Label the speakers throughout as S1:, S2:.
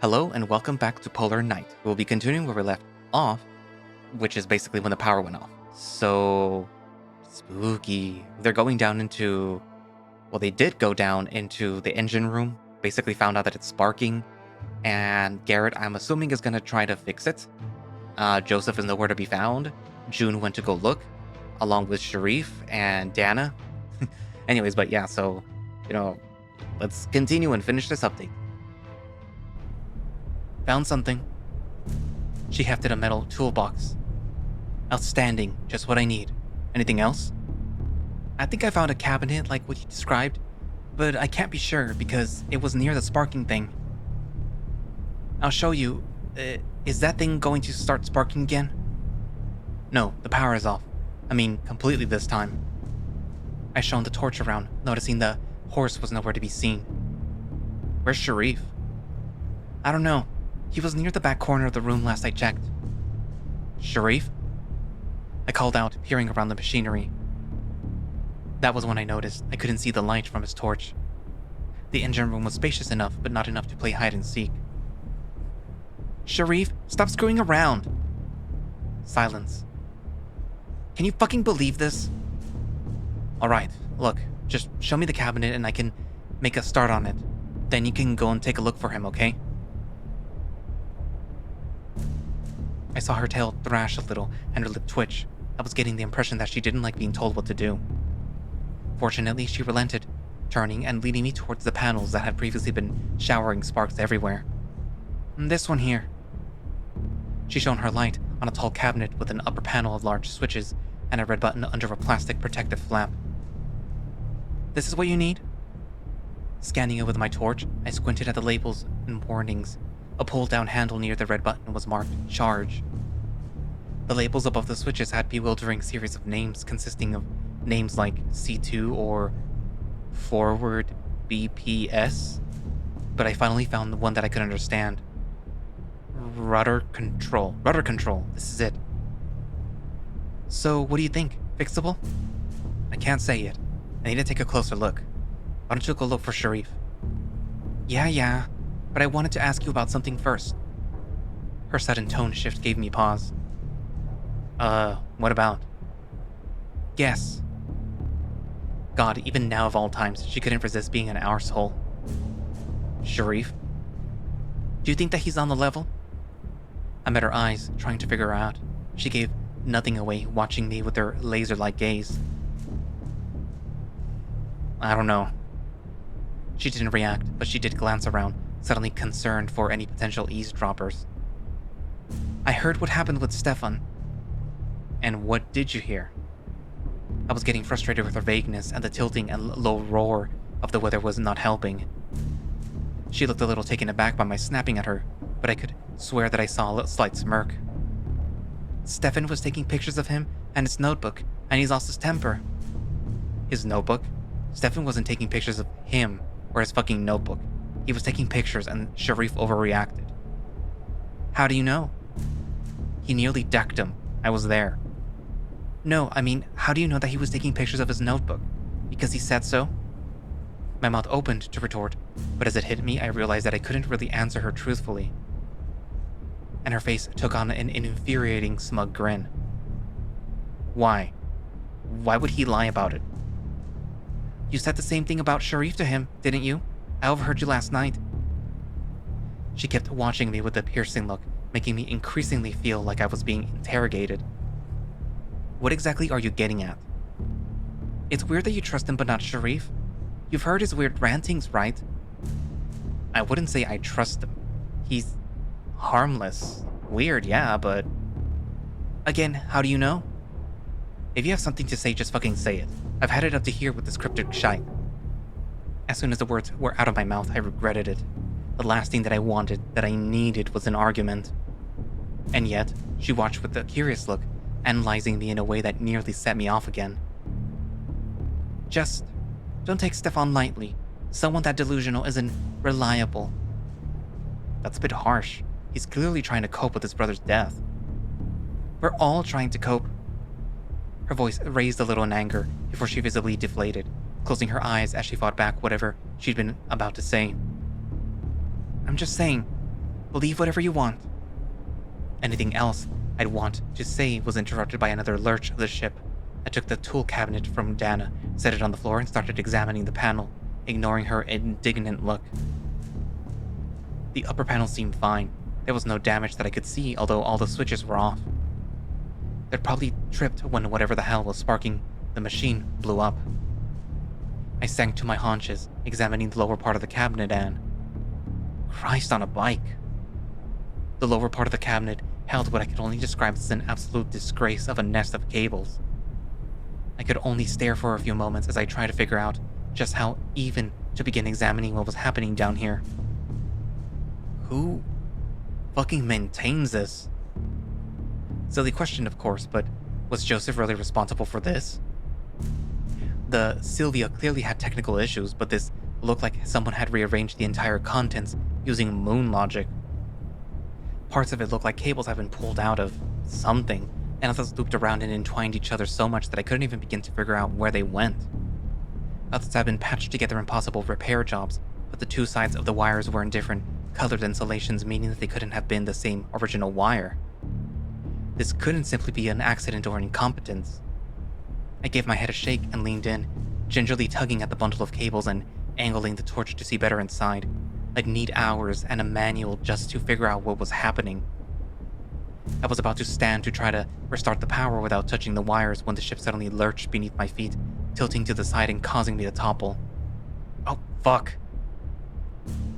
S1: Hello and welcome back to Polar Night. We'll be continuing where we left off, which is basically when the power went off. So spooky. They're going down into, well, they did go down into the engine room, basically found out that it's sparking, and Garret, I'm assuming, is going to try to fix it. Joseph is nowhere to be found. June went to go look, along with Sharif and Dana. Anyways, but yeah, so, let's continue and finish this update. Found something. She hefted a metal toolbox. Outstanding, just what I need. Anything else? I think I found a cabinet like what you described, but I can't be sure because it was near the sparking thing. I'll show you. Is that thing going to start sparking again? No, the power is off. I mean, completely this time. I shone the torch around, noticing the horse was nowhere to be seen. Where's Sharif? I don't know. He was near the back corner of the room last I checked. Sharif? I called out, peering around the machinery. That was when I noticed I couldn't see the light from his torch. The engine room was spacious enough, but not enough to play hide and seek. Sharif, stop screwing around! Silence. Can you fucking believe this? Alright, look, just show me the cabinet and I can make a start on it. Then you can go and take a look for him, okay? I saw her tail thrash a little and her lip twitch. I was getting the impression that she didn't like being told what to do. Fortunately, she relented, turning and leading me towards the panels that had previously been showering sparks everywhere. This one here. She shone her light on a tall cabinet with an upper panel of large switches and a red button under a plastic protective flap. This is what you need? Scanning it with my torch, I squinted at the labels and warnings. A pull-down handle near the red button was marked Charge. The labels above the switches had bewildering series of names consisting of names like C2 or Forward BPS, but I finally found the one that I could understand. Rudder control, this is it. So, what do you think? Fixable? I can't say yet. I need to take a closer look. Why don't you go look for Sharif? Yeah, but I wanted to ask you about something first. Her sudden tone shift gave me pause. What about? Guess. God, even now of all times, she couldn't resist being an arsehole. Sharif? Do you think that he's on the level? I met her eyes, trying to figure her out. She gave nothing away, watching me with her laser-like gaze. I don't know. She didn't react, but she did glance around, suddenly concerned for any potential eavesdroppers. I heard what happened with Stefan. And what did you hear? I was getting frustrated with her vagueness, and the tilting and low roar of the weather was not helping. She looked a little taken aback by my snapping at her, but I could swear that I saw a slight smirk. Stefan was taking pictures of him and his notebook, and he's lost his temper. His notebook? Stefan wasn't taking pictures of him or his fucking notebook. He was taking pictures and Sharif overreacted. How do you know? He nearly decked him. I was there. No, I mean, how do you know that he was taking pictures of his notebook? Because he said so? My mouth opened to retort, but as it hit me, I realized that I couldn't really answer her truthfully. And her face took on an infuriating, smug grin. Why? Why would he lie about it? You said the same thing about Sharif to him, didn't you? I overheard you last night. She kept watching me with a piercing look, making me increasingly feel like I was being interrogated. What exactly are you getting at? It's weird that you trust him but not Sharif. You've heard his weird rantings, right? I wouldn't say I trust him. He's harmless. Weird, yeah, but... Again, how do you know? If you have something to say, just fucking say it. I've had it up to here with this cryptic shite. As soon as the words were out of my mouth, I regretted it. The last thing that I wanted, that I needed, was an argument. And yet, she watched with a curious look, analyzing me in a way that nearly set me off again. Just don't take Stefan lightly. Someone that delusional isn't reliable. That's a bit harsh. He's clearly trying to cope with his brother's death. We're all trying to cope. Her voice raised a little in anger before she visibly deflated, closing her eyes as she fought back whatever she'd been about to say. I'm just saying, Believe whatever you want." Anything else I'd want to say was interrupted by another lurch of the ship. I took the tool cabinet from Dana, set it on the floor, and started examining the panel, ignoring her indignant look. The upper panel seemed fine. There was no damage that I could see, although all the switches were off. They'd probably tripped when whatever the hell was sparking the machine blew up. I sank to my haunches, examining the lower part of the cabinet, and... Christ on a bike. The lower part of the cabinet held what I could only describe as an absolute disgrace of a nest of cables. I could only stare for a few moments as I tried to figure out just how even to begin examining what was happening down here. Who fucking maintains this? Silly question, of course, but was Joseph really responsible for this? The Sylvia clearly had technical issues, but this looked like someone had rearranged the entire contents using moon logic. Parts of it looked like cables had been pulled out of something, and others looped around and entwined each other so much that I couldn't even begin to figure out where they went. Others had been patched together in possible repair jobs, but the two sides of the wires were in different colored insulations, meaning that they couldn't have been the same original wire. This couldn't simply be an accident or incompetence. I gave my head a shake and leaned in, gingerly tugging at the bundle of cables and angling the torch to see better inside. I'd need hours and a manual just to figure out what was happening. I was about to stand to try to restart the power without touching the wires when the ship suddenly lurched beneath my feet, tilting to the side and causing me to topple. Oh, fuck.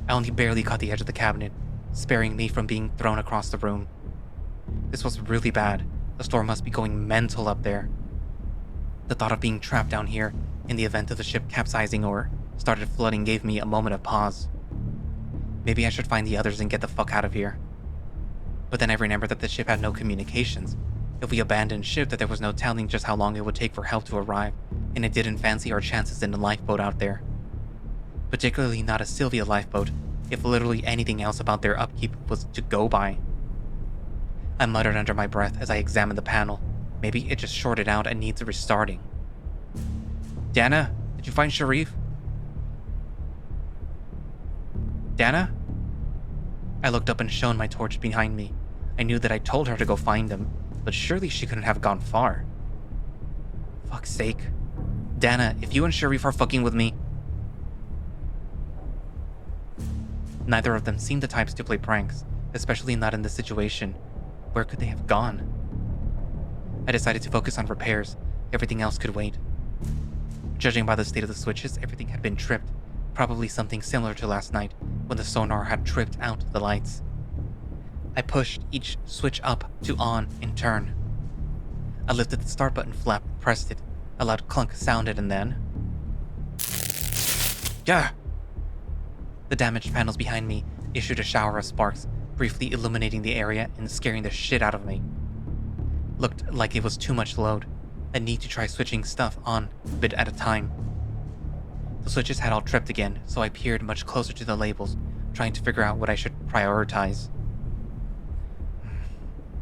S1: I only barely caught the edge of the cabinet, sparing me from being thrown across the room. This was really bad. The storm must be going mental up there. The thought of being trapped down here in the event of the ship capsizing or started flooding gave me a moment of pause. Maybe I should find the others and get the fuck out of here. But then I remembered that the ship had no communications. If we abandoned ship, that there was no telling just how long it would take for help to arrive, and I didn't fancy our chances in a lifeboat out there. Particularly not a Sylvia lifeboat, if literally anything else about their upkeep was to go by. I muttered under my breath as I examined the panel. Maybe it just shorted out and needs restarting. Dana, did you find Sharif? Dana? I looked up and shone my torch behind me. I knew that I told her to go find him, but surely she couldn't have gone far. Fuck's sake. Dana, if you and Sharif are fucking with me... Neither of them seemed the types to play pranks, especially not in this situation. Where could they have gone? I decided to focus on repairs. Everything else could wait. Judging by the state of the switches, everything had been tripped. Probably something similar to last night, when the sonar had tripped out the lights. I pushed each switch up to on in turn. I lifted the start button flap, pressed it. A loud clunk sounded, and then... Yeah! The damaged panels behind me issued a shower of sparks, briefly illuminating the area and scaring the shit out of me. Looked like it was too much load. I need to try switching stuff on a bit at a time. The switches had all tripped again, so I peered much closer to the labels, trying to figure out what I should prioritize.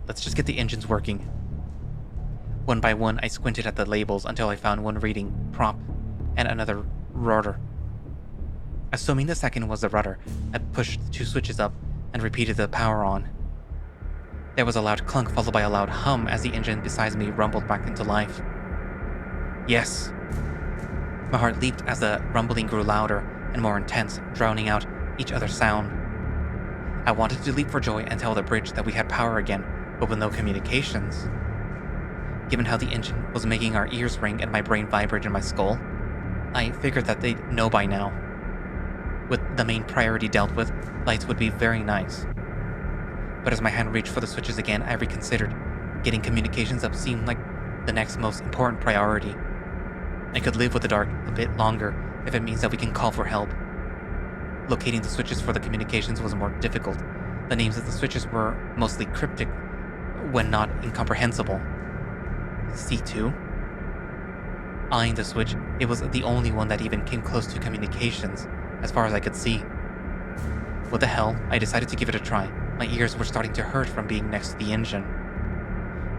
S1: Let's just get the engines working. One by one, I squinted at the labels until I found one reading prop and another rudder. Assuming the second was the rudder, I pushed the two switches up and repeated the power on. There was a loud clunk followed by a loud hum as the engine beside me rumbled back into life. Yes. My heart leaped as the rumbling grew louder and more intense, drowning out each other's sound. I wanted to leap for joy and tell the bridge that we had power again, but with no communications. Given how the engine was making our ears ring and my brain vibrate in my skull, I figured that they'd know by now. With the main priority dealt with, lights would be very nice. But as my hand reached for the switches again, I reconsidered. Getting communications up seemed like the next most important priority. I could live with the dark a bit longer if it means that we can call for help. Locating the switches for the communications was more difficult. The names of the switches were mostly cryptic, when not incomprehensible. C2? Eyeing the switch, it was the only one that even came close to communications, as far as I could see. What the hell, I decided to give it a try. My ears were starting to hurt from being next to the engine.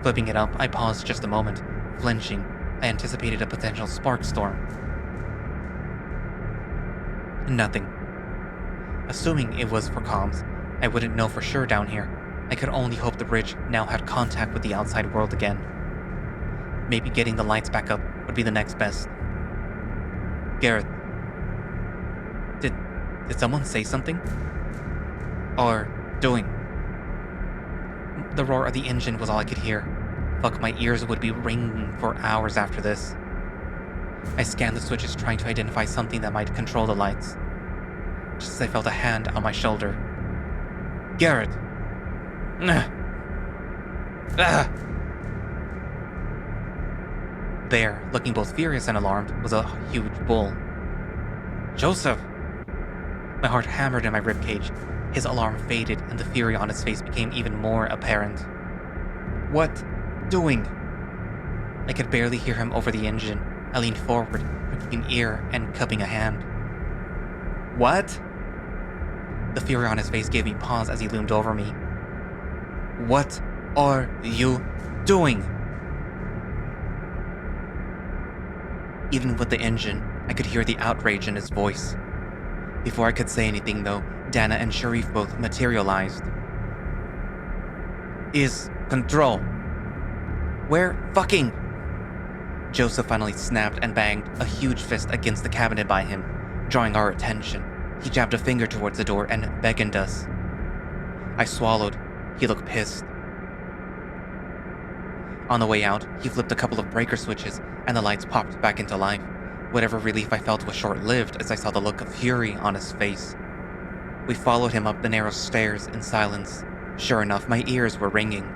S1: Flipping it up, I paused just a moment, flinching. I anticipated a potential spark storm. Nothing. Assuming it was for comms, I wouldn't know for sure down here. I could only hope the bridge now had contact with the outside world again. Maybe getting the lights back up would be the next best. Garret. Did someone say something? Or doing? The roar of the engine was all I could hear. Fuck, my ears would be ringing for hours after this. I scanned the switches trying to identify something that might control the lights. Just as I felt a hand on my shoulder. Garret! There, looking both furious and alarmed, was a huge bull. Joseph! My heart hammered in my ribcage. His alarm faded and the fury on his face became even more apparent. What? Doing? I could barely hear him over the engine. I leaned forward, pricking an ear and cupping a hand. What? The fury on his face gave me pause as he loomed over me. What are you doing? Even with the engine, I could hear the outrage in his voice. Before I could say anything, though, Dana and Sharif both materialized. Is control. Where fucking? Joseph finally snapped and banged a huge fist against the cabinet by him, drawing our attention. He jabbed a finger towards the door and beckoned us. I swallowed. He looked pissed. On the way out, he flipped a couple of breaker switches and the lights popped back into life. Whatever relief I felt was short-lived as I saw the look of fury on his face. We followed him up the narrow stairs in silence. Sure enough, my ears were ringing.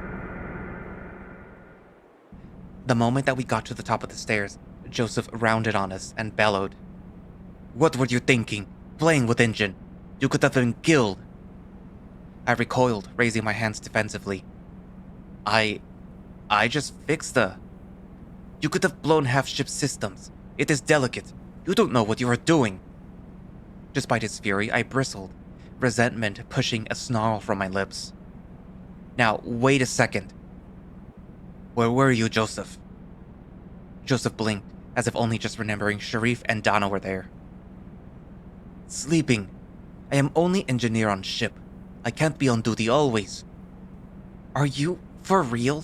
S1: The moment that we got to the top of the stairs, Joseph rounded on us and bellowed. What were you thinking? Playing with engine? You could have been killed. I recoiled, raising my hands defensively. I just fixed the... You could have blown half-ship systems. It is delicate. You don't know what you are doing. Despite his fury, I bristled, resentment pushing a snarl from my lips. Now, wait a second. Where were you, Joseph? Joseph blinked, as if only just remembering Sharif and Donna were there. Sleeping. I am only engineer on ship. I can't be on duty always. Are you for real?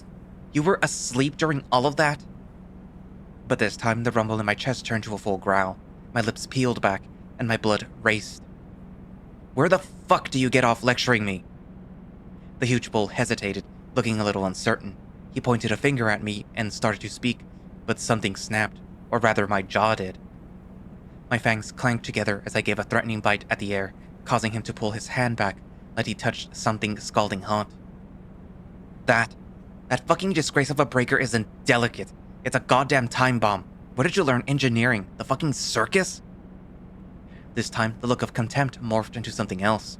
S1: You were asleep during all of that? But this time, the rumble in my chest turned to a full growl. My lips peeled back, and my blood raced. Where the fuck do you get off lecturing me? The huge bull hesitated, looking a little uncertain. He pointed a finger at me and started to speak, but something snapped, or rather my jaw did. My fangs clanked together as I gave a threatening bite at the air, causing him to pull his hand back like he touched something scalding hot. That fucking disgrace of a breaker isn't delicate. It's a goddamn time bomb. Where did you learn engineering? The fucking circus? This time, the look of contempt morphed into something else.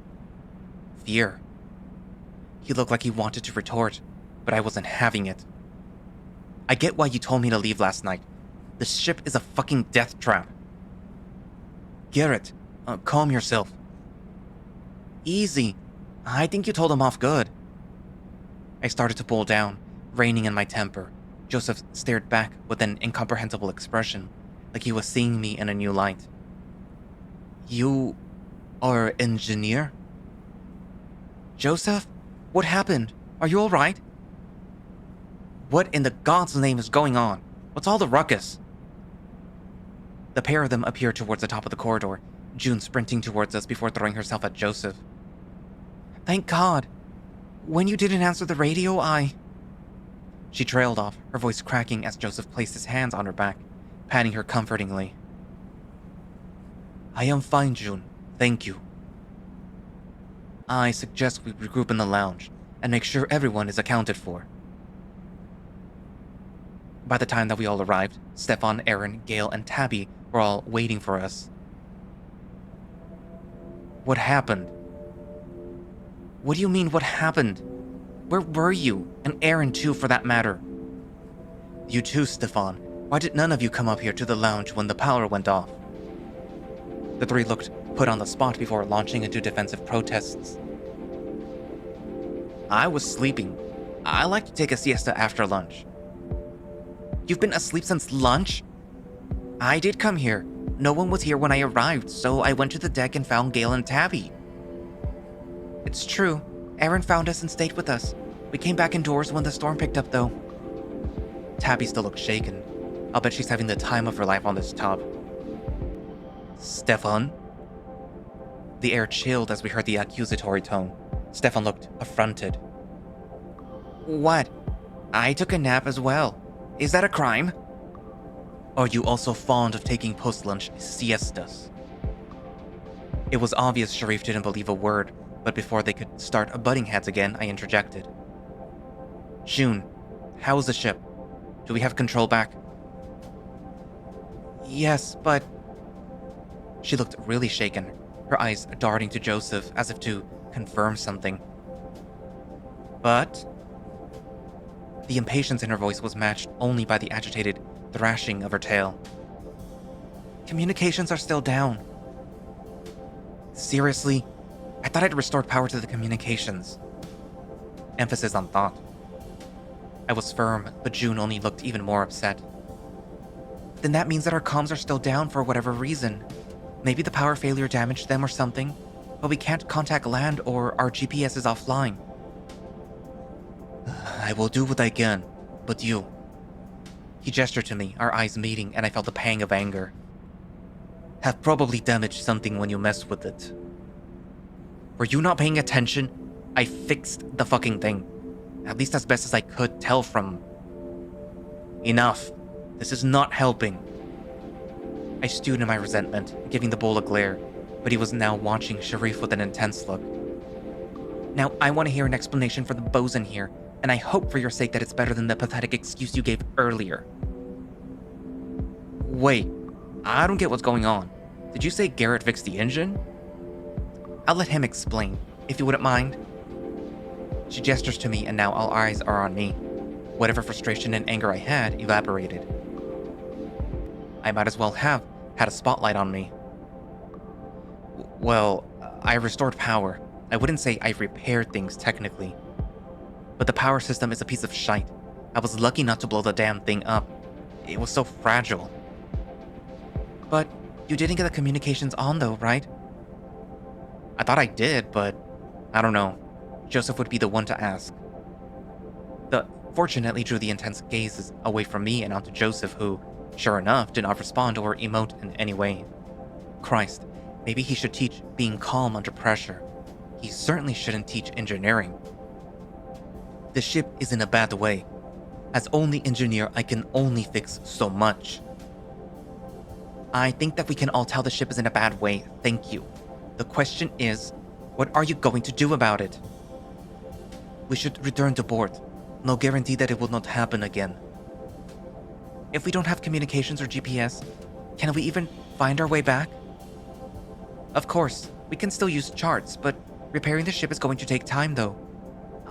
S1: Fear. He looked like he wanted to retort, but I wasn't having it. I get why you told me to leave last night. The ship is a fucking death trap. Garret, calm yourself. Easy. I think you told him off good. I started to pull down, reining in my temper. Joseph stared back with an incomprehensible expression, like he was seeing me in a new light. You are an engineer? Joseph? What happened? Are you alright? What in the God's name is going on? What's all the ruckus? The pair of them appeared towards the top of the corridor, June sprinting towards us before throwing herself at Joseph. Thank God. When you didn't answer the radio, She trailed off, her voice cracking as Joseph placed his hands on her back, patting her comfortingly. I am fine, June. Thank you. I suggest we regroup in the lounge and make sure everyone is accounted for. By the time that we all arrived, Stefan, Aaron, Gail, and Tabby were all waiting for us. What happened? What do you mean, what happened? Where were you? And Aaron, too, for that matter. You too, Stefan. Why did none of you come up here to the lounge when the power went off? The three looked put on the spot before launching into defensive protests. I was sleeping. I like to take a siesta after lunch. You've been asleep since lunch? I did come here. No one was here when I arrived, so I went to the deck and found Gail and Tabby. It's true. Aaron found us and stayed with us. We came back indoors when the storm picked up, though. Tabby still looks shaken. I'll bet she's having the time of her life on this tub. Stefan? The air chilled as we heard the accusatory tone. Stefan looked affronted. What? I took a nap as well. Is that a crime? Are you also fond of taking post-lunch siestas? It was obvious Sharif didn't believe a word, but before they could start butting heads again, I interjected. June, how's the ship? Do we have control back? Yes, but... She looked really shaken, her eyes darting to Joseph as if to confirm something. But... The impatience in her voice was matched only by the agitated thrashing of her tail. Communications are still down. Seriously? I thought I'd restored power to the communications. Emphasis on thought. I was firm, but June only looked even more upset. Then that means that our comms are still down for whatever reason. Maybe the power failure damaged them or something, but we can't contact land or our GPS is offline. I will do what I can, but you... He gestured to me, our eyes meeting, and I felt a pang of anger. Have probably damaged something when you messed with it. Were you not paying attention? I fixed the fucking thing. At least as best as I could tell from... Enough. This is not helping. I stewed in my resentment, giving the bull a glare, but he was now watching Sharif with an intense look. Now I want to hear an explanation for the bosun here, and I hope for your sake that it's better than the pathetic excuse you gave earlier. Wait, I don't get what's going on. Did you say Garret fixed the engine? I'll let him explain, if you wouldn't mind. She gestures to me and now all eyes are on me. Whatever frustration and anger I had evaporated. I might as well have had a spotlight on me. Well, I restored power. I wouldn't say I repaired things technically. But the power system is a piece of shite. I was lucky not to blow the damn thing up. It was so fragile. But you didn't get the communications on though, right? I thought I did, but I don't know. Joseph would be the one to ask. The fortunately drew the intense gazes away from me and onto Joseph, who, sure enough, did not respond or emote in any way. Christ, maybe he should teach being calm under pressure. He certainly shouldn't teach engineering. The ship is in a bad way. As only engineer, I can only fix so much. I think that we can all tell the ship is in a bad way, thank you. The question is, what are you going to do about it? We should return to port. No guarantee that it will not happen again. If we don't have communications or GPS, can we even find our way back? Of course, we can still use charts, but repairing the ship is going to take time though.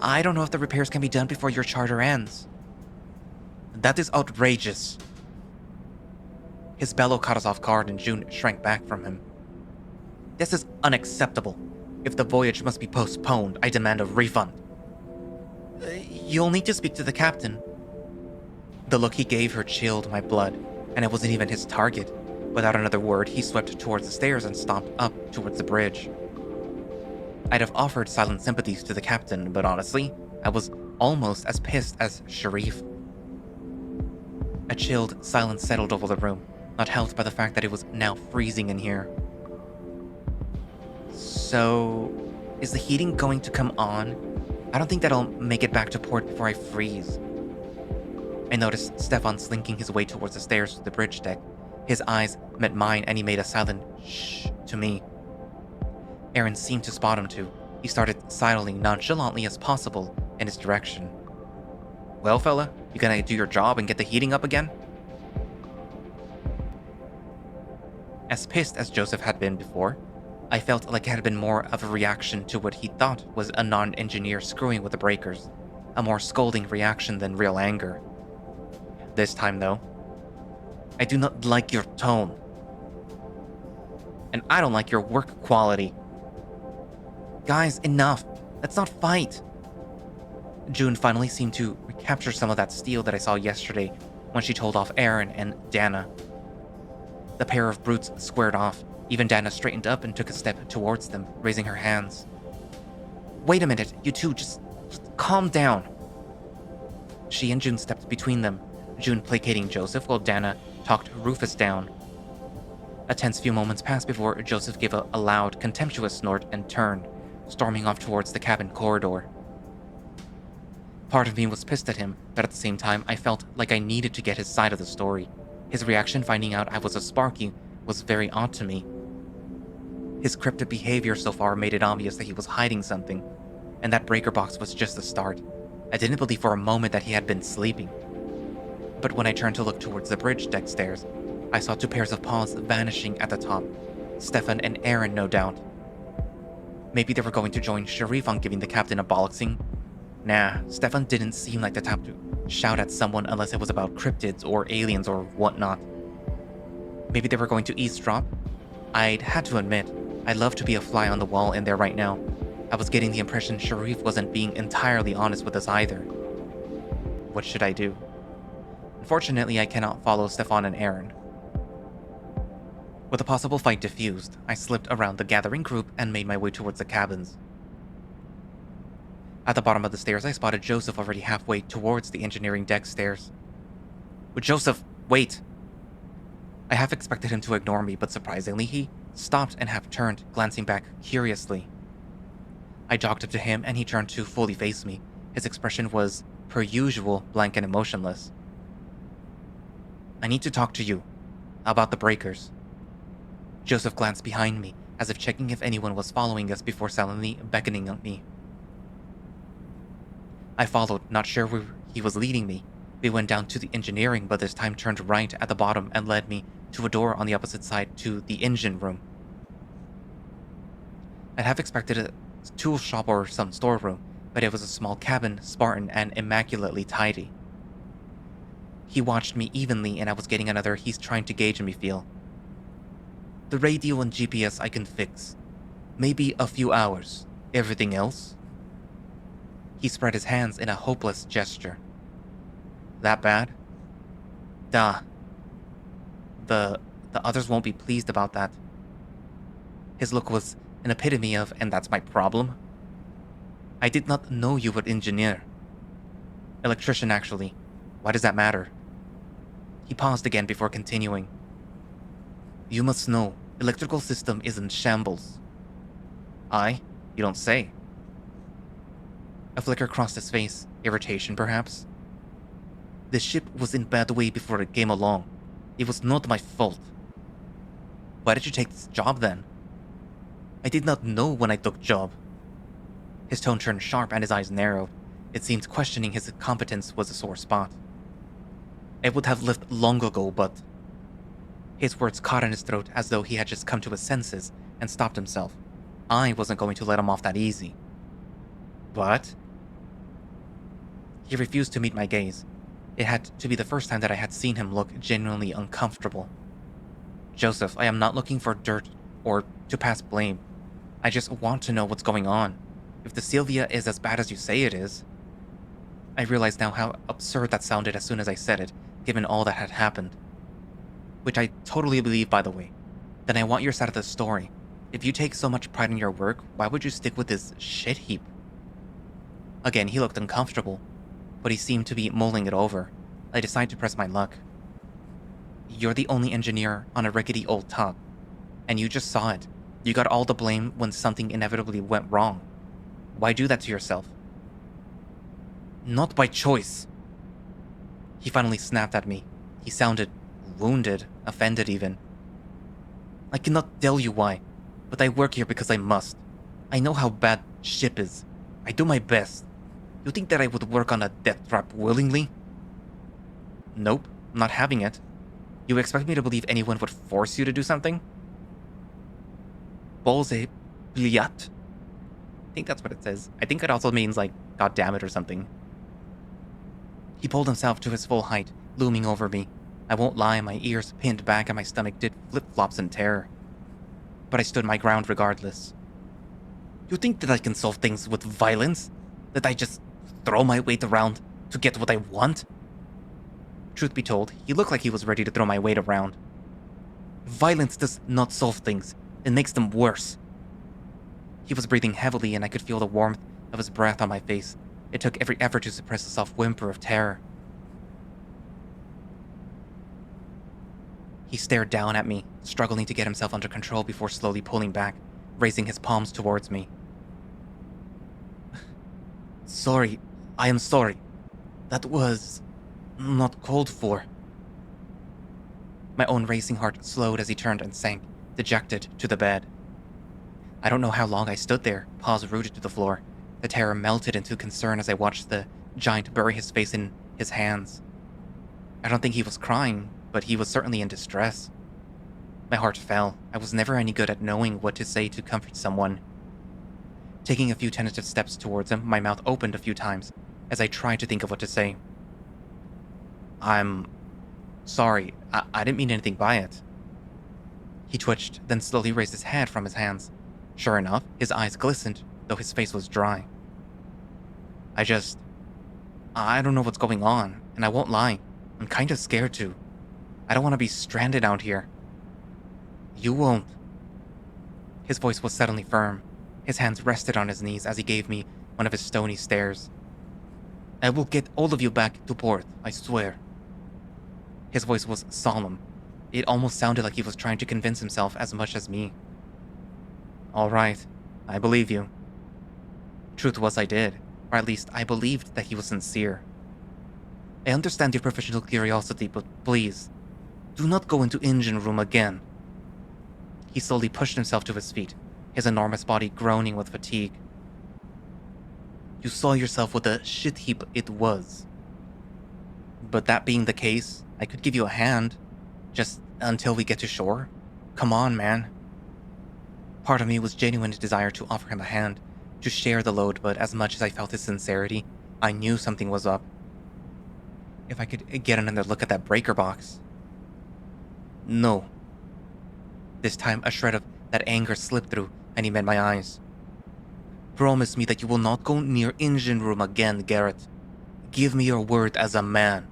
S1: I don't know if the repairs can be done before your charter ends. That is outrageous. His bellow caught us off guard and June shrank back from him. This is unacceptable. If the voyage must be postponed, I demand a refund. You'll need to speak to the captain. The look he gave her chilled my blood, and it wasn't even his target. Without another word, he swept towards the stairs and stomped up towards the bridge. I'd have offered silent sympathies to the captain, but honestly, I was almost as pissed as Sharif. A chilled silence settled over the room, not helped by the fact that it was now freezing in here. So, is the heating going to come on? I don't think that I'll make it back to port before I freeze. I noticed Stefan slinking his way towards the stairs to the bridge deck. His eyes met mine and he made a silent shh to me. Aaron seemed to spot him too. He started sidling nonchalantly as possible in his direction. Well, fella, you gonna do your job and get the heating up again? As pissed as Joseph had been before, I felt like it had been more of a reaction to what he thought was a non-engineer screwing with the breakers. A more scolding reaction than real anger. This time, though, I do not like your tone. And I don't like your work quality. Guys, enough. Let's not fight. June finally seemed to recapture some of that steel that I saw yesterday when she told off Aaron and Dana. The pair of brutes squared off. Even Dana straightened up and took a step towards them, raising her hands. Wait a minute, you two, just calm down. She and June stepped between them, June placating Joseph while Dana talked Rufus down. A tense few moments passed before Joseph gave a loud, contemptuous snort and turned, storming off towards the cabin corridor. Part of me was pissed at him, but at the same time, I felt like I needed to get his side of the story. His reaction finding out I was a Sparky was very odd to me. His cryptic behavior so far made it obvious that he was hiding something, and that breaker box was just the start. I didn't believe for a moment that he had been sleeping. But when I turned to look towards the bridge deck stairs, I saw two pairs of paws vanishing at the top. Stefan and Aaron, no doubt. Maybe they were going to join Sharif on giving the captain a bollocksing. Nah, Stefan didn't seem like the type to shout at someone unless it was about cryptids or aliens or whatnot. Maybe they were going to eavesdrop? I'd had to admit, I'd love to be a fly on the wall in there right now. I was getting the impression Sharif wasn't being entirely honest with us either. What should I do? Unfortunately, I cannot follow Stefan and Aaron. With the possible fight diffused, I slipped around the gathering group and made my way towards the cabins. At the bottom of the stairs, I spotted Joseph already halfway towards the engineering deck stairs. Joseph, wait! I half expected him to ignore me, but surprisingly, he stopped and half turned, glancing back curiously. I jogged up to him and he turned to fully face me. His expression was, per usual, blank and emotionless. I need to talk to you. About the breakers. Joseph glanced behind me, as if checking if anyone was following us before silently beckoning at me. I followed, not sure where he was leading me. We went down to the engineering, but this time turned right at the bottom and led me to a door on the opposite side to the engine room. I'd have expected a tool shop or some storeroom, but it was a small cabin, Spartan and immaculately tidy. He watched me evenly, and I was getting another he's trying to gauge me feel. The radio and GPS I can fix. Maybe a few hours. Everything else? He spread his hands in a hopeless gesture. That bad? Duh. The others won't be pleased about that. His look was an epitome of, and that's my problem? I did not know you were engineer. Electrician, actually. Why does that matter? He paused again before continuing. You must know, electrical system is in shambles. You don't say. A flicker crossed his face. Irritation, perhaps? The ship was in bad way before it came along. It was not my fault. Why did you take this job then? I did not know when I took job. His tone turned sharp and his eyes narrowed. It seemed questioning his competence was a sore spot. I would have left long ago, but... His words caught in his throat as though he had just come to his senses and stopped himself. I wasn't going to let him off that easy. But... He refused to meet my gaze. It had to be the first time that I had seen him look genuinely uncomfortable. Joseph, I am not looking for dirt or to pass blame. I just want to know what's going on. If the Sylvia is as bad as you say it is... I realized now how absurd that sounded as soon as I said it, given all that had happened. Which I totally believe, by the way. Then I want your side of the story. If you take so much pride in your work, why would you stick with this shit heap? Again, he looked uncomfortable, but he seemed to be mulling it over. I decided to press my luck. You're the only engineer on a rickety old tug, and you just saw it. You got all the blame when something inevitably went wrong. Why do that to yourself? Not by choice. He finally snapped at me. He sounded wounded, offended even. I cannot tell you why, but I work here because I must. I know how bad ship is. I do my best. You think that I would work on a death trap willingly? Nope, I'm not having it. You expect me to believe anyone would force you to do something? Bolze pliat? I think that's what it says. I think it also means like, God damn it or something. He pulled himself to his full height, looming over me. I won't lie, my ears pinned back and my stomach did flip-flops in terror. But I stood my ground regardless. You think that I can solve things with violence? That I just throw my weight around to get what I want? Truth be told, he looked like he was ready to throw my weight around. Violence does not solve things. It makes them worse. He was breathing heavily and I could feel the warmth of his breath on my face. It took every effort to suppress a soft whimper of terror. He stared down at me, struggling to get himself under control before slowly pulling back, raising his palms towards me. Sorry, I am sorry. That was not called for. My own racing heart slowed as he turned and sank, dejected, to the bed. I don't know how long I stood there, paws rooted to the floor. The terror melted into concern as I watched the giant bury his face in his hands. I don't think he was crying, but he was certainly in distress. My heart fell. I was never any good at knowing what to say to comfort someone. Taking a few tentative steps towards him, my mouth opened a few times as I tried to think of what to say. I'm sorry. I didn't mean anything by it. He twitched, then slowly raised his head from his hands. Sure enough, his eyes glistened, though his face was dry. I don't know what's going on, and I won't lie. I'm kind of scared too. I don't want to be stranded out here. You won't. His voice was suddenly firm. His hands rested on his knees as he gave me one of his stony stares. I will get all of you back to port, I swear. His voice was solemn. It almost sounded like he was trying to convince himself as much as me. All right, I believe you. Truth was I did, or at least I believed that he was sincere. I understand your professional curiosity, but please, do not go into engine room again. He slowly pushed himself to his feet, his enormous body groaning with fatigue. You saw yourself what a shit heap it was. But that being the case, I could give you a hand, just until we get to shore. Come on, man. Part of me was genuine desire to offer him a hand, to share the load, but as much as I felt his sincerity, I knew something was up. If I could get another look at that breaker box. No. This time, a shred of that anger slipped through, and he met my eyes. Promise me that you will not go near engine room again, Garret. Give me your word as a man.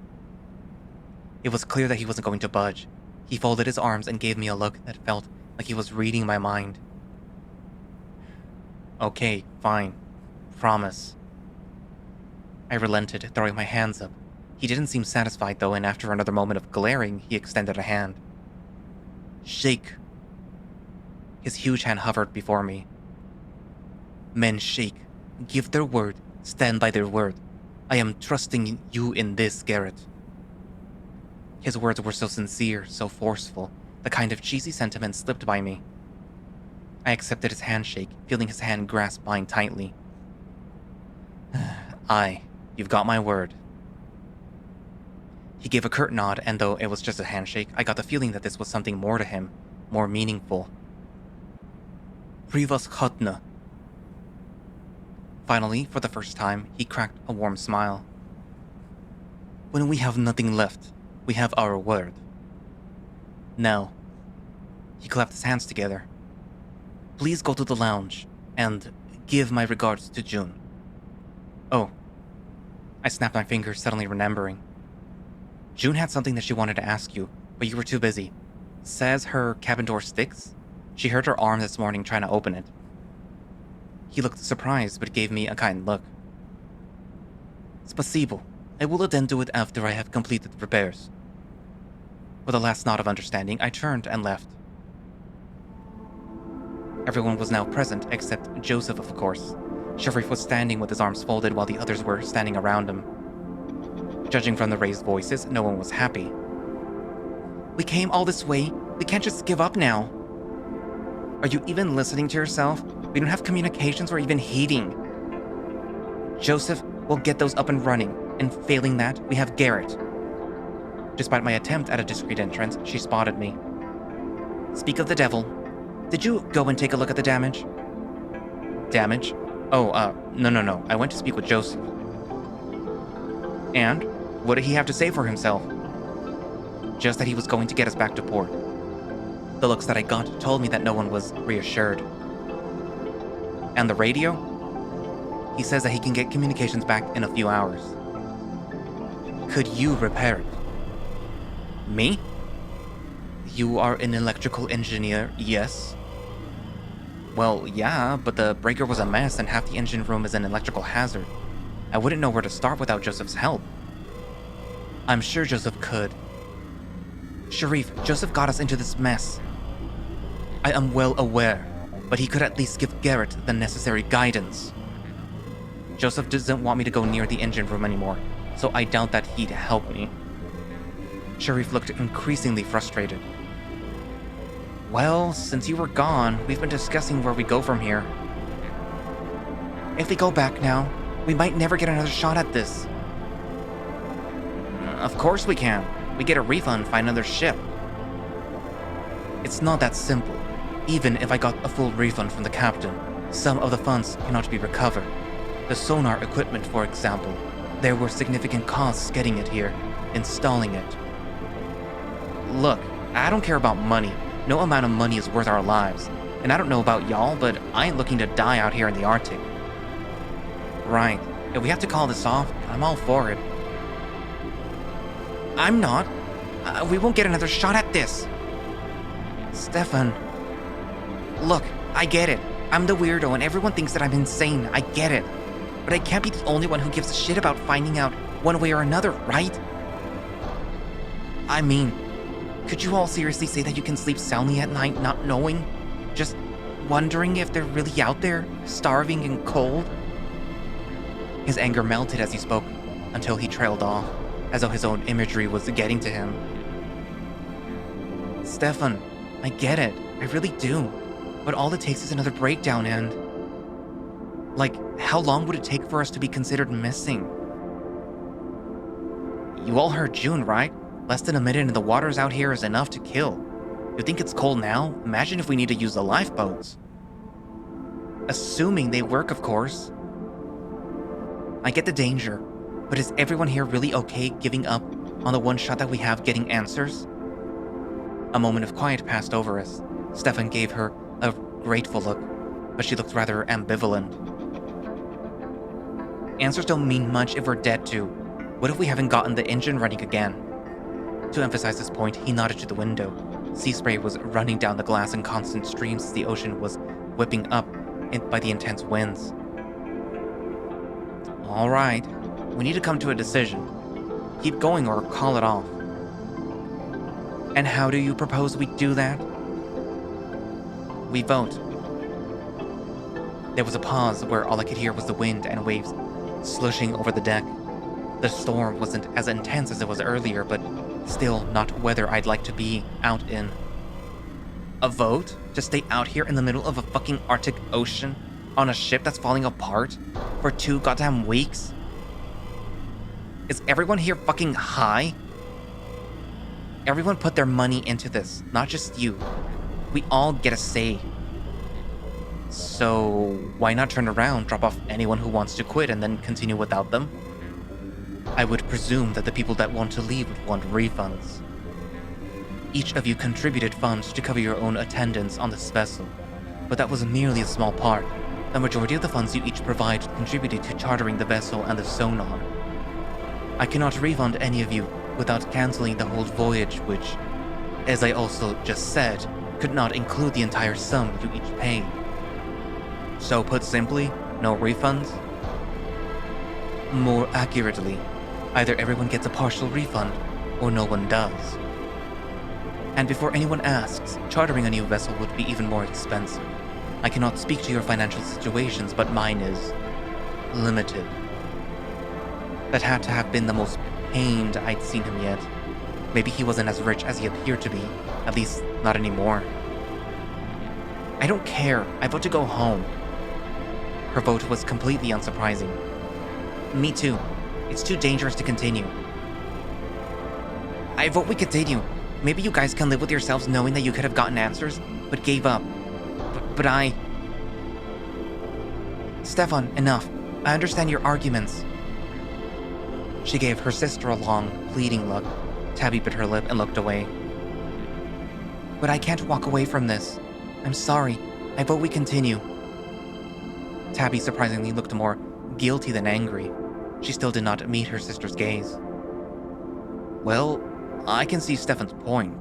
S1: It was clear that he wasn't going to budge. He folded his arms and gave me a look that felt like he was reading my mind. Okay, fine. Promise. I relented, throwing my hands up. He didn't seem satisfied though, and after another moment of glaring, he extended a hand. Shake. His huge hand hovered before me. Men shake. Give their word. Stand by their word. I am trusting you in this, Garret. His words were so sincere, so forceful, the kind of cheesy sentiment slipped by me. I accepted his handshake, feeling his hand grasp mine tightly. Aye, you've got my word. He gave a curt nod, and though it was just a handshake, I got the feeling that this was something more to him, more meaningful. Privas Hotna. Finally, for the first time, he cracked a warm smile. When we have nothing left, we have our word. Now, he clapped his hands together. Please go to the lounge, and give my regards to June. Oh. I snapped my fingers, suddenly remembering. June had something that she wanted to ask you, but you were too busy. Says her cabin door sticks? She hurt her arm this morning trying to open it. He looked surprised, but gave me a kind look. Spasibo. I will attend to it after I have completed the repairs. With a last nod of understanding, I turned and left. Everyone was now present, except Joseph, of course. Sharif was standing with his arms folded while the others were standing around him. Judging from the raised voices, no one was happy. We came all this way. We can't just give up now. Are you even listening to yourself? We don't have communications or even heating. Joseph will get those up and running, and failing that, we have Garret. Despite my attempt at a discreet entrance, she spotted me. Speak of the devil. Did you go and take a look at the damage? Damage? Oh, no. I went to speak with Joseph. And? What did he have to say for himself? Just that he was going to get us back to port. The looks that I got told me that no one was reassured. And the radio? He says that he can get communications back in a few hours. Could you repair it? Me? You are an electrical engineer, yes? Well, yeah, but the breaker was a mess and half the engine room is an electrical hazard. I wouldn't know where to start without Joseph's help. I'm sure Joseph could. Sharif, Joseph got us into this mess. I am well aware, but he could at least give Garret the necessary guidance. Joseph doesn't want me to go near the engine room anymore, so I doubt that he'd help me. Sharif looked increasingly frustrated. Well, since you were gone, we've been discussing where we go from here. If we go back now, we might never get another shot at this. Of course we can. We get a refund, find another ship. It's not that simple. Even if I got a full refund from the captain, some of the funds cannot be recovered. The sonar equipment, for example. There were significant costs getting it here, installing it. Look, I don't care about money. No amount of money is worth our lives. And I don't know about y'all, but I ain't looking to die out here in the Arctic. Right. If we have to call this off, I'm all for it. I'm not. We won't get another shot at this. Stefan. Look, I get it. I'm the weirdo and everyone thinks that I'm insane. I get it. But I can't be the only one who gives a shit about finding out one way or another, right? I mean, could you all seriously say that you can sleep soundly at night not knowing? Just wondering if they're really out there, starving and cold? His anger melted as he spoke, until he trailed off, as though his own imagery was getting to him. Stefan, I get it. I really do. But all it takes is another breakdown and... Like, how long would it take for us to be considered missing? You all heard June, right? Less than a minute in the waters out here is enough to kill. You think it's cold now? Imagine if we need to use the lifeboats. Assuming they work, of course. I get the danger, but is everyone here really okay giving up on the one shot that we have getting answers? A moment of quiet passed over us. Stefan gave her a grateful look, but she looked rather ambivalent. Answers don't mean much if we're dead too. What if we haven't gotten the engine running again? To emphasize this point, he nodded to the window. Sea spray was running down the glass in constant streams as the ocean was whipping up by the intense winds. All right, we need to come to a decision. Keep going or call it off. And how do you propose we do that? We vote. There was a pause where all I could hear was the wind and waves slushing over the deck. The storm wasn't as intense as it was earlier, but still not weather I'd like to be out in. A vote? To stay out here in the middle of a fucking Arctic Ocean on a ship that's falling apart for 2 goddamn weeks? Is everyone here fucking high? Everyone put their money into this, not just you. We all get a say. So why not turn around, drop off anyone who wants to quit and then continue without them? I would presume that the people that want to leave would want refunds. Each of you contributed funds to cover your own attendance on this vessel, but that was merely a small part. The majority of the funds you each provided contributed to chartering the vessel and the sonar. I cannot refund any of you without canceling the whole voyage, which, as I also just said, could not include the entire sum you each paid. So put simply, no refunds? More accurately, either everyone gets a partial refund, or no one does. And before anyone asks, chartering a new vessel would be even more expensive. I cannot speak to your financial situations, but mine is limited. That had to have been the most pained I'd seen him yet. Maybe he wasn't as rich as he appeared to be, at least not anymore. I don't care, I vote to go home. Her vote was completely unsurprising. Me too. It's too dangerous to continue. I vote we continue. Maybe you guys can live with yourselves knowing that you could have gotten answers, but gave up. But I... Stefan, enough. I understand your arguments. She gave her sister a long, pleading look. Tabby bit her lip and looked away. But I can't walk away from this. I'm sorry. I vote we continue. Tabby surprisingly looked more guilty than angry. She still did not meet her sister's gaze. Well, I can see Stefan's point.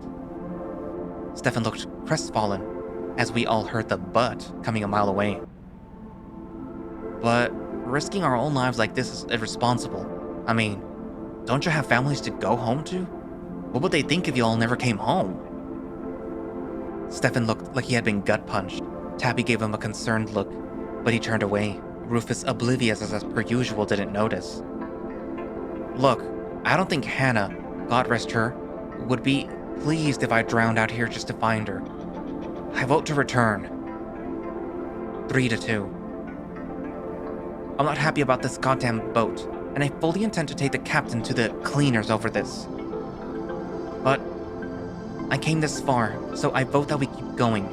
S1: Stefan looked crestfallen. as we all heard the "but" coming a mile away. But risking our own lives like this is irresponsible. I mean, don't you have families to go home to? What would they think if you all never came home? Stefan looked like he had been gut punched. Tabby gave him a concerned look, but he turned away. Rufus, oblivious as per usual, didn't notice. Look, I don't think Hannah, God rest her, would be pleased if I drowned out here just to find her. I vote to return. 3-2. I'm not happy about this goddamn boat, and I fully intend to take the captain to the cleaners over this. But I came this far, so I vote that we keep going.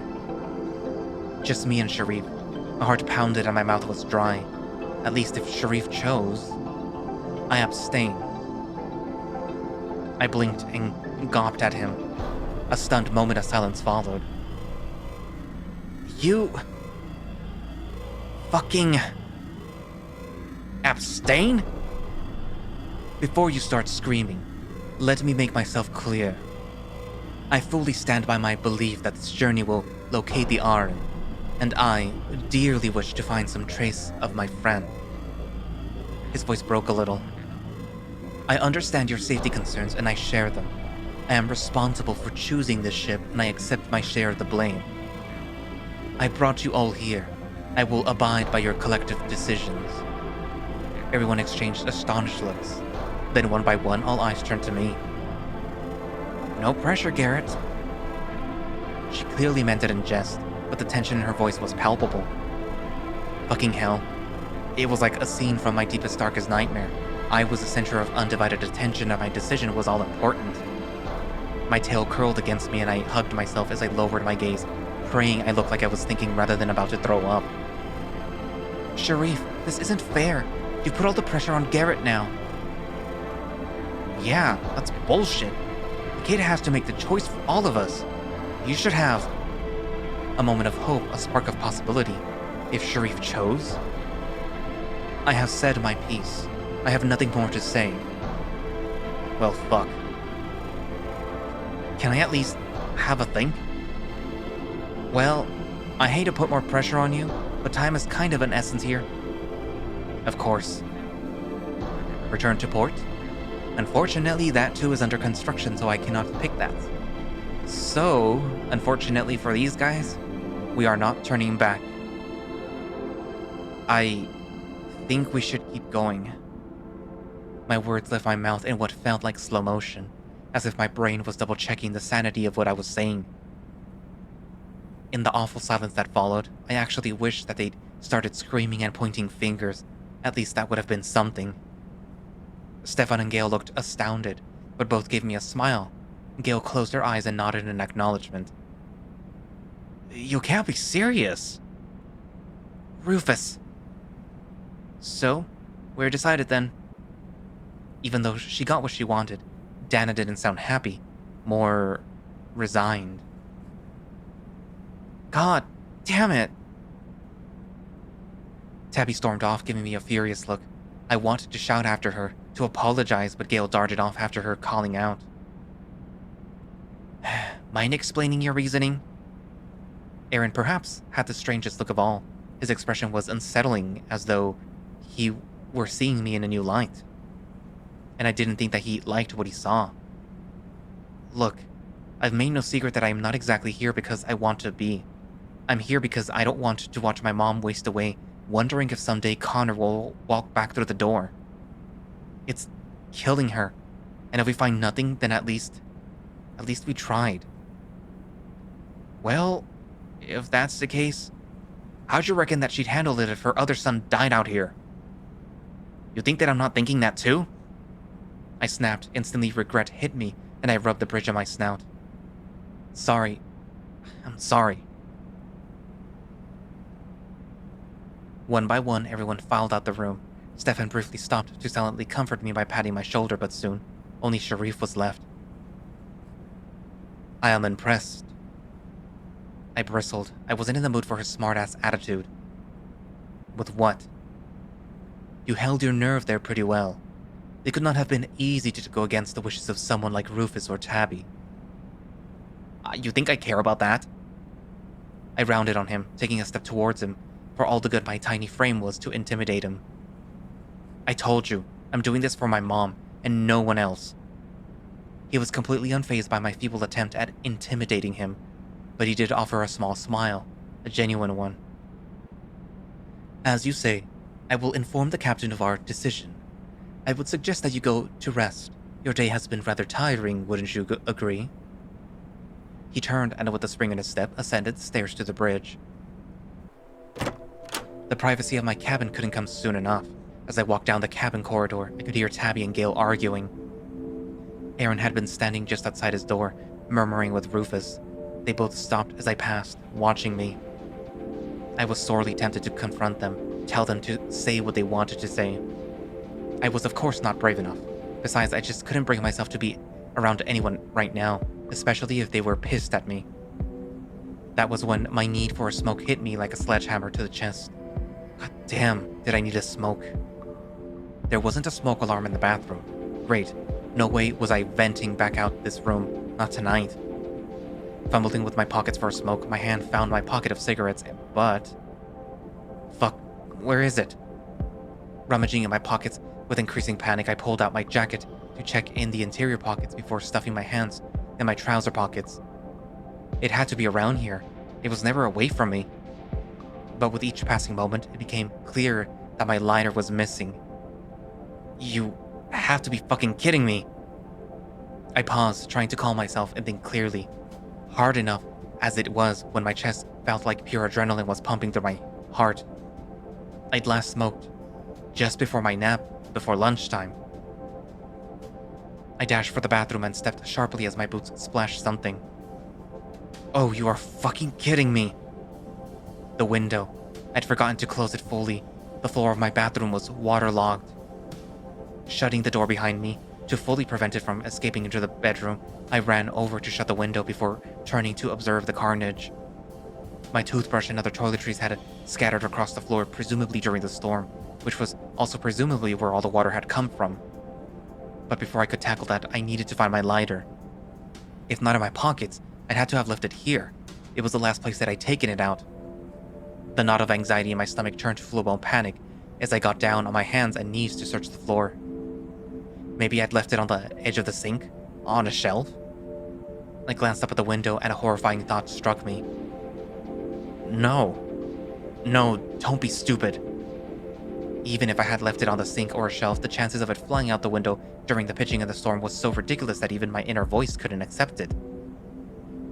S1: Just me and Sharif. My heart pounded and my mouth was dry. At least if Sharif chose. I abstain. I blinked and gawped at him. A stunned moment of silence followed. You... fucking... abstain? Before you start screaming, let me make myself clear. I fully stand by my belief that this journey will locate the Aran, and I dearly wish to find some trace of my friend. His voice broke a little. I understand your safety concerns and I share them. I am responsible for choosing this ship and I accept my share of the blame. I brought you all here. I will abide by your collective decisions. Everyone exchanged astonished looks. Then one by one, all eyes turned to me. No pressure, Garret. She clearly meant it in jest, but the tension in her voice was palpable. Fucking hell. It was like a scene from my deepest, darkest nightmare. I was the center of undivided attention and my decision was all important. My tail curled against me and I hugged myself as I lowered my gaze, praying I looked like I was thinking rather than about to throw up. Sharif, this isn't fair. You put all the pressure on Garret now. Yeah, that's bullshit. The kid has to make the choice for all of us. You should have a moment of hope, a spark of possibility, if Sharif chose. I have said my piece. I have nothing more to say. Well, fuck. Can I at least have a think? Well, I hate to put more pressure on you, but time is kind of an essence here. Of course. Return to port? Unfortunately, that too is under construction, so I cannot pick that. So, unfortunately for these guys, we are not turning back. I think we should keep going. My words left my mouth in what felt like slow motion, as if my brain was double-checking the sanity of what I was saying. In the awful silence that followed, I actually wished that they'd started screaming and pointing fingers. At least that would have been something. Stefan and Gale looked astounded, but both gave me a smile. Gale closed her eyes and nodded in acknowledgement. You can't be serious. Rufus. So, we're decided then. Even though she got what she wanted, Dana didn't sound happy, more resigned. God damn it. Tabby stormed off, giving me a furious look. I wanted to shout after her, to apologize, but Gale darted off after her, calling out. Mind explaining your reasoning? Aaron perhaps had the strangest look of all. His expression was unsettling, as though he were seeing me in a new light. And I didn't think that he liked what he saw. Look, I've made no secret that I am not exactly here because I want to be. I'm here because I don't want to watch my mom waste away, wondering if someday Connor will walk back through the door. It's killing her, and if we find nothing, then at least we tried. Well, if that's the case, how'd you reckon that she'd handle it if her other son died out here? You think that I'm not thinking that too? I snapped. Instantly regret hit me, and I rubbed the bridge of my snout. Sorry. I'm sorry. One by one, everyone filed out the room. Stefan briefly stopped to silently comfort me by patting my shoulder, but soon, only Sharif was left. I am impressed. I bristled. I wasn't in the mood for his smart-ass attitude. With what? You held your nerve there pretty well. It could not have been easy to go against the wishes of someone like Rufus or Tabby. You think I care about that? I rounded on him, taking a step towards him, for all the good my tiny frame was to intimidate him. I told you, I'm doing this for my mom, and no one else. He was completely unfazed by my feeble attempt at intimidating him, but he did offer a small smile, a genuine one. As you say, I will inform the captain of our decision. I would suggest that you go to rest. Your day has been rather tiring, wouldn't you agree? He turned and with a spring in his step, ascended the stairs to the bridge. The privacy of my cabin couldn't come soon enough. As I walked down the cabin corridor, I could hear Tabby and Gale arguing. Aaron had been standing just outside his door, murmuring with Rufus. They both stopped as I passed, watching me. I was sorely tempted to confront them, tell them to say what they wanted to say. I was of course not brave enough. Besides, I just couldn't bring myself to be around anyone right now, especially if they were pissed at me. That was when my need for a smoke hit me like a sledgehammer to the chest. God damn, did I need a smoke. There wasn't a smoke alarm in the bathroom. Great. No way was I venting back out this room. Not tonight. Fumbling with my pockets for a smoke, my hand found my pocket of cigarettes, but... Fuck, where is it? Rummaging in my pockets with increasing panic, I pulled out my jacket to check in the interior pockets before stuffing my hands in my trouser pockets. It had to be around here. It was never away from me. But with each passing moment, it became clear that my lighter was missing. You have to be fucking kidding me. I paused, trying to calm myself and think clearly. Hard enough as it was when my chest felt like pure adrenaline was pumping through my heart. I'd last smoked just before my nap, before lunchtime. I dashed for the bathroom and stepped sharply as my boots splashed something. Oh, you are fucking kidding me. The window. I'd forgotten to close it fully. The floor of my bathroom was waterlogged. Shutting the door behind me, to fully prevent it from escaping into the bedroom, I ran over to shut the window before turning to observe the carnage. My toothbrush and other toiletries had scattered across the floor, presumably during the storm, which was also presumably where all the water had come from. But before I could tackle that, I needed to find my lighter. If not in my pockets, I'd had to have left it here. It was the last place that I'd taken it out. The knot of anxiety in my stomach turned to full-blown panic as I got down on my hands and knees to search the floor. Maybe I'd left it on the edge of the sink? On a shelf? I glanced up at the window and a horrifying thought struck me. No, don't be stupid. Even if I had left it on the sink or a shelf, the chances of it flying out the window during the pitching of the storm was so ridiculous that even my inner voice couldn't accept it.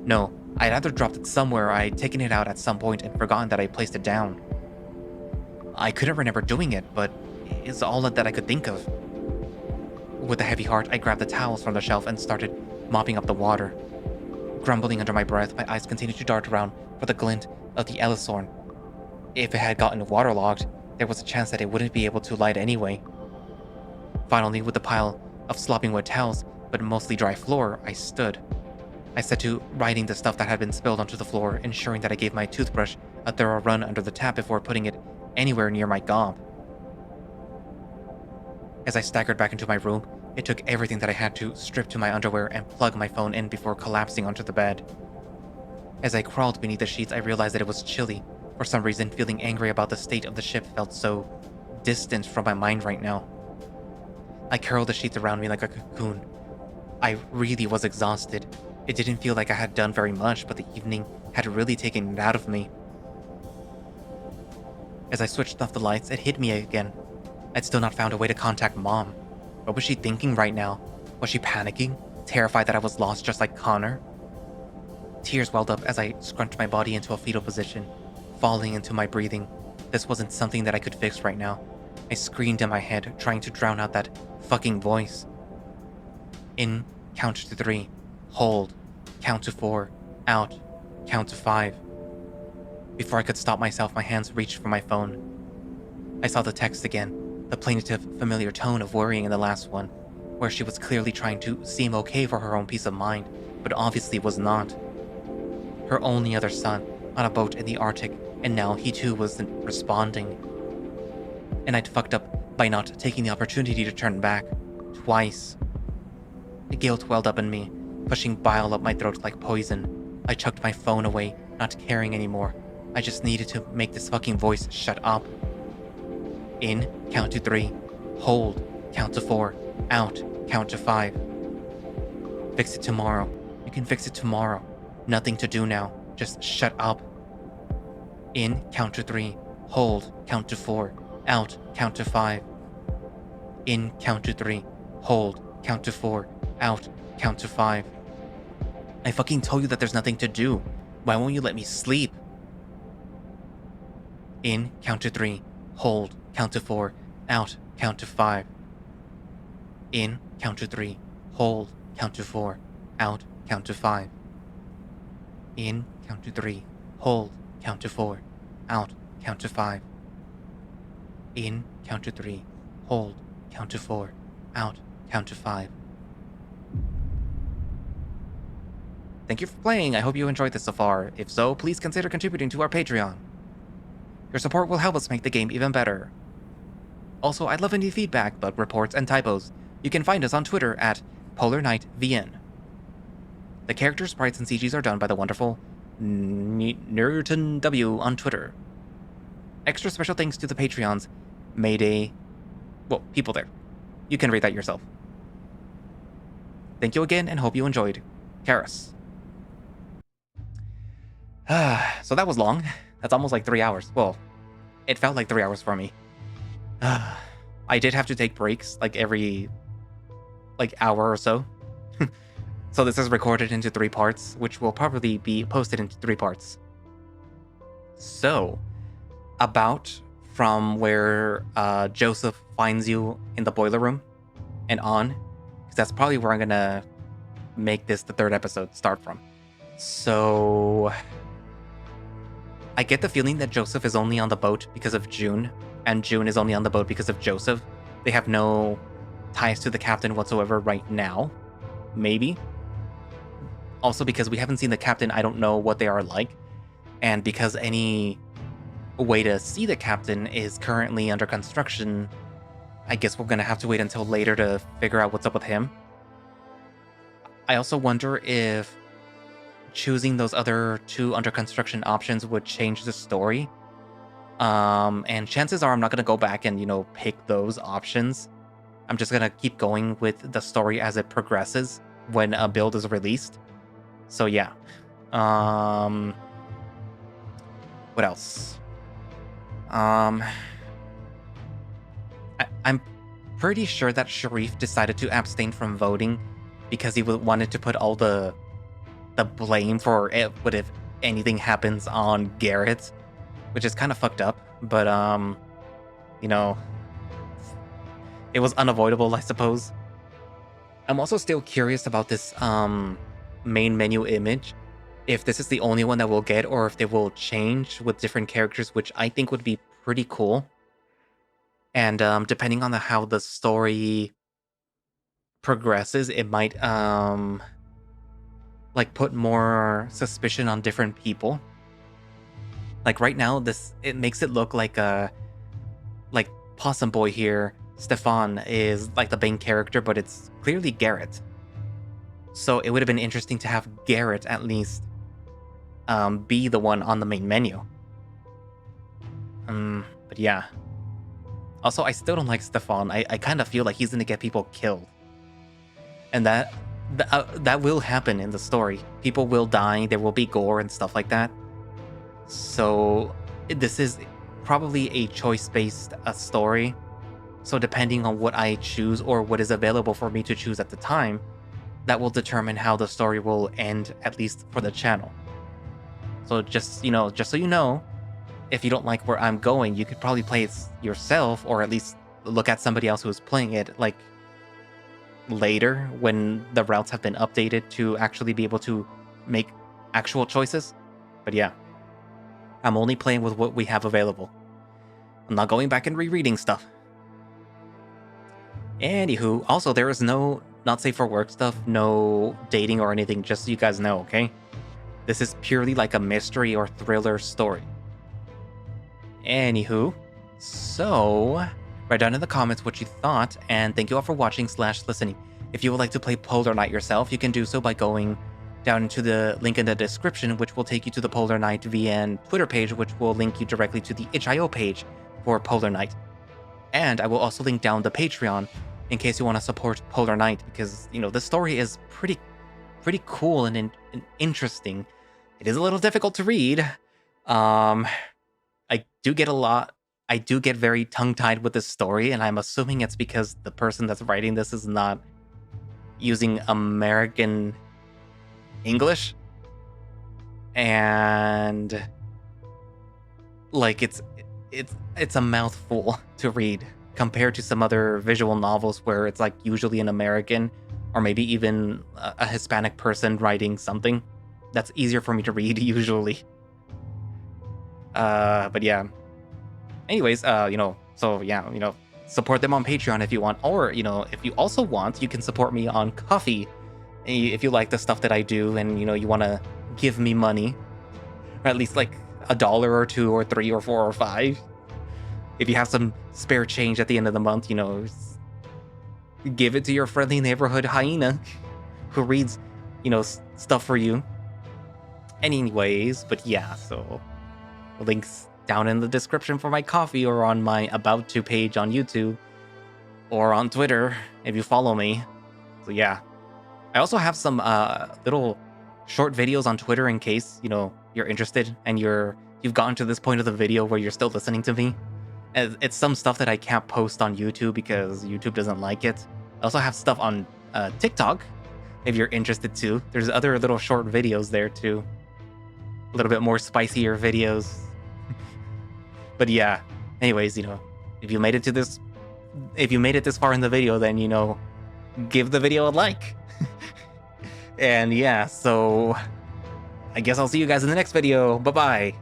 S1: No, I'd either dropped it somewhere or I'd taken it out at some point and forgotten that I placed it down. I couldn't remember doing it, but it's all that I could think of. With a heavy heart, I grabbed the towels from the shelf and started mopping up the water. Grumbling under my breath, my eyes continued to dart around for the glint of the Ellishorn. If it had gotten waterlogged, there was a chance that it wouldn't be able to light anyway. Finally, with the pile of slopping wet towels, but mostly dry floor, I stood. I set to righting the stuff that had been spilled onto the floor, ensuring that I gave my toothbrush a thorough run under the tap before putting it anywhere near my gob. As I staggered back into my room, it took everything that I had to strip to my underwear and plug my phone in before collapsing onto the bed. As I crawled beneath the sheets, I realized that it was chilly. For some reason, feeling angry about the state of the ship felt so distant from my mind right now. I curled the sheets around me like a cocoon. I really was exhausted. It didn't feel like I had done very much, but the evening had really taken it out of me. As I switched off the lights, it hit me again. I'd still not found a way to contact Mom. What was she thinking right now? Was she panicking? Terrified that I was lost just like Connor? Tears welled up as I scrunched my body into a fetal position, falling into my breathing. This wasn't something that I could fix right now. I screamed in my head, trying to drown out that fucking voice. In, count to 3. Hold. Count to 4. Out. Count to 5. Before I could stop myself, my hands reached for my phone. I saw the text again. The plaintive, familiar tone of worrying in the last one, where she was clearly trying to seem okay for her own peace of mind, but obviously was not. Her only other son, on a boat in the Arctic, and now he too wasn't responding. And I'd fucked up by not taking the opportunity to turn back. Twice. The guilt welled up in me, pushing bile up my throat like poison. I chucked my phone away, not caring anymore. I just needed to make this fucking voice shut up. In, count to 3. Hold, count to 4. Out, count to 5. Fix it tomorrow. You can fix it tomorrow. Nothing to do now. Just shut up. In, count to 3. Hold, count to 4. Out, count to 5. In, count to 3. Hold, count to 4. Out, count to 5. I fucking told you that there's nothing to do. Why won't you let me sleep? In, count to 3. Hold, count to 4. Out, count to 5. In, count to 3. Hold, count to 4. Out, count to 5. In, count to 3. Hold, count to 4. Out, count to 5. In, count to 3. Hold, count to 4. Out, count to 5. Thank you for playing. I hope you enjoyed this so far. If so, please consider contributing to our Patreon. Your support will help us make the game even better. Also, I'd love any feedback, bug reports, and typos. You can find us on Twitter at PolarKnightVN. The characters, sprites, and CGs are done by the wonderful Newton W on Twitter. Extra special thanks to the Patreons, Mayday, people there. You can read that yourself. Thank you again, and hope you enjoyed. Karras. So that was long. That's almost like 3 hours. Well, it felt like 3 hours for me. I did have to take breaks, like every hour or so. So this is recorded into 3 parts, which will probably be posted into 3 parts. So, about from where Joseph finds you in the boiler room and on, because that's probably where I'm gonna make this the 3rd episode start from. So, I get the feeling that Joseph is only on the boat because of June, and June is only on the boat because of Joseph. They have no ties to the captain whatsoever right now. Maybe. Also because we haven't seen the captain, I don't know what they are like. And because any way to see the captain is currently under construction, I guess we're gonna have to wait until later to figure out what's up with him. I also wonder if choosing those other 2 under construction options would change the story. And chances are I'm not gonna go back and, pick those options. I'm just gonna keep going with the story as it progresses when a build is released. So yeah. What else? I'm pretty sure that Sharif decided to abstain from voting because he wanted to put all the blame for it, what if anything happens on Garret, which is kind of fucked up, but it was unavoidable, I suppose. I'm also still curious about this main menu image, if this is the only one that we'll get or if they will change with different characters, which I think would be pretty cool. And depending on how the story progresses, it might put more suspicion on different people. Like right now, it makes it look like Possum Boy here, Stefan, is like the main character, but it's clearly Garret. So it would have been interesting to have Garret at least be the one on the main menu. But yeah. Also, I still don't like Stefan. I kind of feel like he's gonna get people killed. And that will happen in the story. People will die, there will be gore and stuff like that. So this is probably a choice-based story. So depending on what I choose or what is available for me to choose at the time, that will determine how the story will end, at least for the channel. So just so you know, if you don't like where I'm going, you could probably play it yourself, or at least look at somebody else who's playing it later when the routes have been updated to actually be able to make actual choices. But yeah, I'm only playing with what we have available. I'm not going back and rereading stuff. Anywho, also there is no not safe for work stuff, no dating or anything, just so you guys know, okay? This is purely like a mystery or thriller story. Anywho, so write down in the comments what you thought, and thank you all for watching / listening. If you would like to play Polar Knight yourself, you can do so by going down into the link in the description, which will take you to the Polar Night VN Twitter page, which will link you directly to the itch.io page for Polar Night. And I will also link down the Patreon in case you want to support Polar Night, because, you know, the story is pretty cool and interesting. It is a little difficult to read. I do get very tongue-tied with this story, and I'm assuming it's because the person that's writing this is not using American English. And like it's a mouthful to read compared to some other visual novels where it's like usually an American or maybe even a Hispanic person writing something. That's easier for me to read usually. But yeah. Anyways, support them on Patreon if you want, or, if you also want, you can support me on Ko-fi if you like the stuff that I do and, you want to give me money, or at least like $1 or $2 or $3 or $4 or $5. If you have some spare change at the end of the month, give it to your friendly neighborhood hyena who reads, stuff for you. Anyways, but yeah, so links down in the description for my Ko-fi or on my About To page on YouTube or on Twitter if you follow me. So yeah. I also have some little short videos on Twitter in case, you're interested and you've gotten to this point of the video where you're still listening to me. It's some stuff that I can't post on YouTube because YouTube doesn't like it. I also have stuff on TikTok if you're interested too. There's other little short videos there too. A little bit more spicier videos. But yeah, anyways, if you made it this far in the video, then, give the video a like. And yeah, so I guess I'll see you guys in the next video. Bye-bye.